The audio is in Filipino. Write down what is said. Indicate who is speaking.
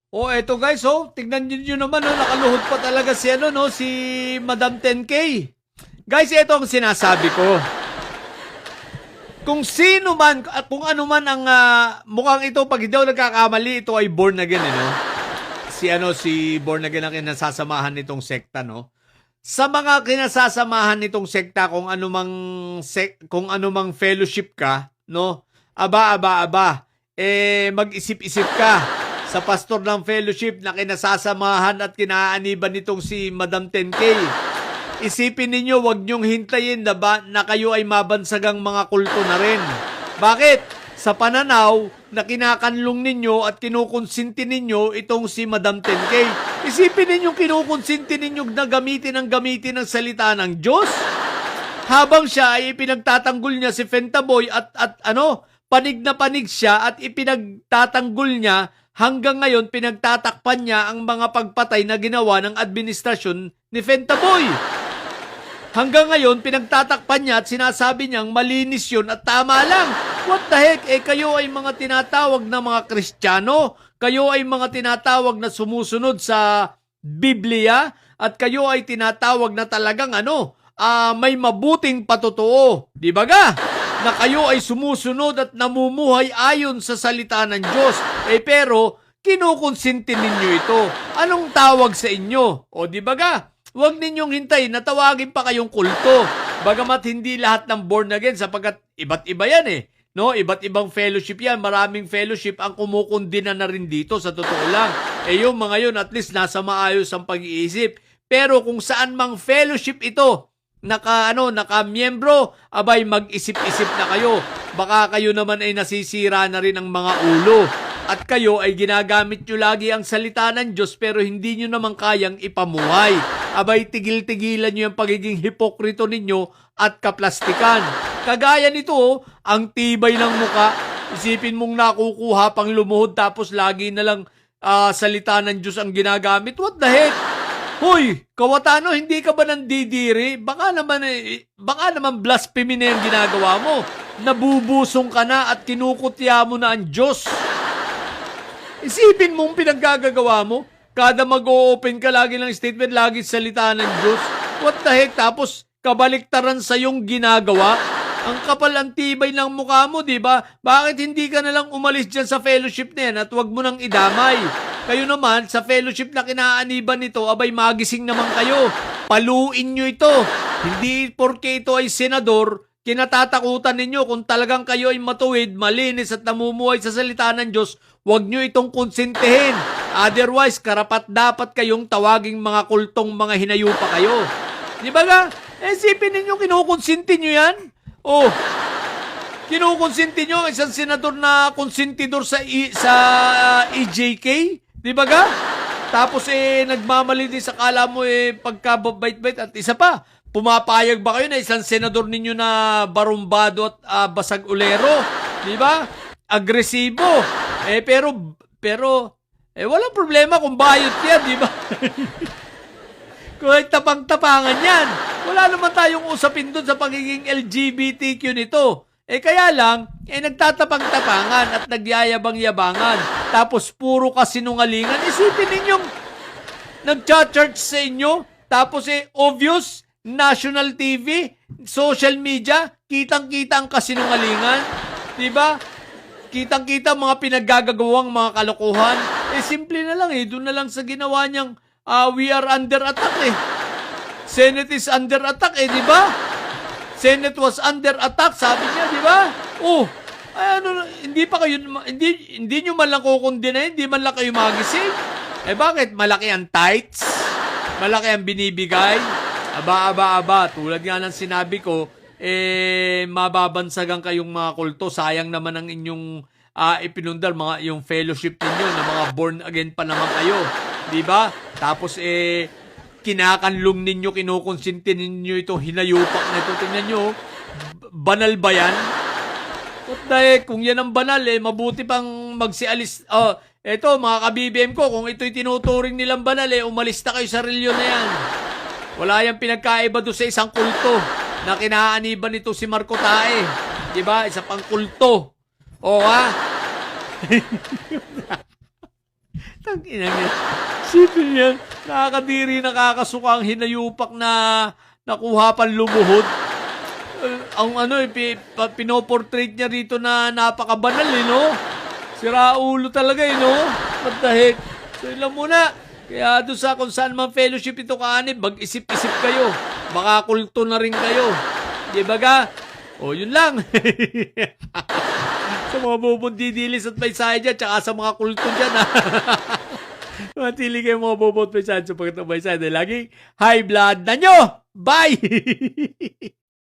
Speaker 1: Oh, eto guys, oh, tignan niyo naman, oh, nakaluhod pa talaga si ano, no, si Madam 10K. Guys, ito ang sinasabi ko. Kung sino man, kung ano man ang mukhang ito, pag hindi ako nagkakamali, ito ay born again, no? Si born again ang kinasasamahan nitong sekta, no? Sa mga kinasasamahan nitong sekta, kung anumang fellowship ka, no? Aba, mag-isip-isip ka sa pastor ng fellowship na kinasasamahan at kinaaniban nitong si Madam 10K. Isipin ninyo, wag niyong hintayin na kayo ay mabansagang mga kulto na rin. Bakit? Sa pananaw na kinakanlong ninyo at kinukonsinti ninyo itong si Madam 10K. Isipin ninyo kinukonsinti ninyo na gamitin ang salita ng Diyos. Habang siya ay ipinagtatanggol niya si Fentaboy at panig na panig siya at ipinagtatanggol niya hanggang ngayon pinagtatakpan niya ang mga pagpatay na ginawa ng administrasyon ni Fentaboy. Hanggang ngayon, pinagtatakpan niya at sinasabi niyang malinis yun at tama lang. What the heck? Kayo ay mga tinatawag na mga Kristiyano. Kayo ay mga tinatawag na sumusunod sa Biblia. At kayo ay tinatawag na talagang may mabuting patotoo. Di ba ga? Na kayo ay sumusunod at namumuhay ayon sa salita ng Diyos. Pero, kinukonsinti ninyo ito. Anong tawag sa inyo? O di ba ga? Huwag ninyong hintayin na tawagin pa kayong kulto. Bagamat hindi lahat ng born again sapagkat iba't iba yan No? Iba't ibang fellowship yan. Maraming fellowship ang kumukundina na rin dito sa totoo lang. Yung mga yun at least nasa maayos ang pag-iisip. Pero kung saan mang fellowship ito, naka-miyembro, abay mag-isip-isip na kayo. Baka kayo naman ay nasisira na rin ang mga ulo. At kayo ay ginagamit nyo lagi ang salita ng Diyos pero hindi nyo naman kayang ipamuhay. Abay, tigil-tigilan nyo yung pagiging hipokrito ninyo at kaplastikan. Kagaya nito, ang tibay ng muka. Isipin mong nakukuha pang lumuhod tapos lagi na lang salita ng Diyos ang ginagamit. What the heck? Hoy, Kawatano, hindi ka ba nandidiri? Baka naman blasphemy na yung ginagawa mo. Nabubusong ka na at kinukutya mo na ang Diyos. Isipin mong pinaggagawa mo. Kada mag-o-open ka lagi ng statement, lagi salita ng Diyos. What the heck? Tapos, kabaliktaran sa yung ginagawa. Ang kapal ang tibay ng mukha mo, di ba? Bakit hindi ka nalang umalis dyan sa fellowship na yan at wag mo nang idamay? Kayo naman, sa fellowship na kinaaniban nito, abay magising naman kayo. Paluin nyo ito. Hindi porke ito ay senador, kinatatakutan ninyo kung talagang kayo ay matuwid, malinis at namumuhay sa salita ng Diyos, huwag nyo itong konsintihin. Otherwise, karapat dapat kayong tawaging mga kultong mga hinayupa kayo. Di ba nga? Isipin ninyo, kinukonsinti nyo yan? Kinukonsinti nyo ang isang senador na konsentidor sa EJK? Di ba ga? Tapos nagmamalinis, akala mo pagkabait-bait at isa pa. Pumapayag ba kayo na isang senador ninyo na barumbado at basag ulero? Di ba? Agresibo. Pero walang problema kung bayot yan, di ba? Kung tapang-tapangan yan. Wala naman tayong usapin dun sa pagiging LGBTQ nito. Kaya lang, nagtatapang-tapangan at nagyayabang-yabangan. Tapos puro kasinungalingan. Isipin ninyong nagcha-church sa inyo. Tapos obvious, national TV, social media, kitang-kita ang kasinungalingan. Diba? Kitang-kita mga pinaggagawang mga kalokohan. Simple na lang doon na lang sa ginawa niyang we are under attack Senate is under attack diba? Senate was under attack, sabi niya, diba? Hindi pa kayo, hindi nyo man lang kukundina, hindi man lang kayo magising. Bakit? Malaki ang tithes? Malaki ang binibigay? Aba, tulad nga ng sinabi ko, mababansagan kayong mga kulto. Sayang naman ang inyong ipinundar, yung fellowship ninyo na mga born again pa naman kayo. Diba? Tapos kinakanlong ninyo, kinukonsinti ninyo ito, hinayupak na ito. Tingnan nyo, banal ba yan? Kung yan ang banal, mabuti pang magsialis. Eto, mga ka-BBM ko, kung ito'y tinuturing nilang banal, umalis na kayo sa reliyon na yan. Wala yung pinagkaiba doon sa isang kulto na kinaaniban nito si Marco Tae. Diba? Isa pang kulto. Tangina niya. Sipin niya, nakakadiri, nakakasuka ang hinayupak na nakuha pang lumuhod. Ang pinoportrait niya rito na napakabanal, no? Sira ulo talaga, no? What the heck? So, ilan muna. Kaya doon sa kung saan man fellowship ito kaanib, mag-isip-isip kayo. Baka kulto na rin kayo. Di ba ga? O, yun lang. Sa mga bubundidilis at paisahe dyan, tsaka sa mga kulto dyan, ha? Matili kayo mga bubot paisahe sa pagkatang paisahe. Dahil laging high blood na nyo! Bye!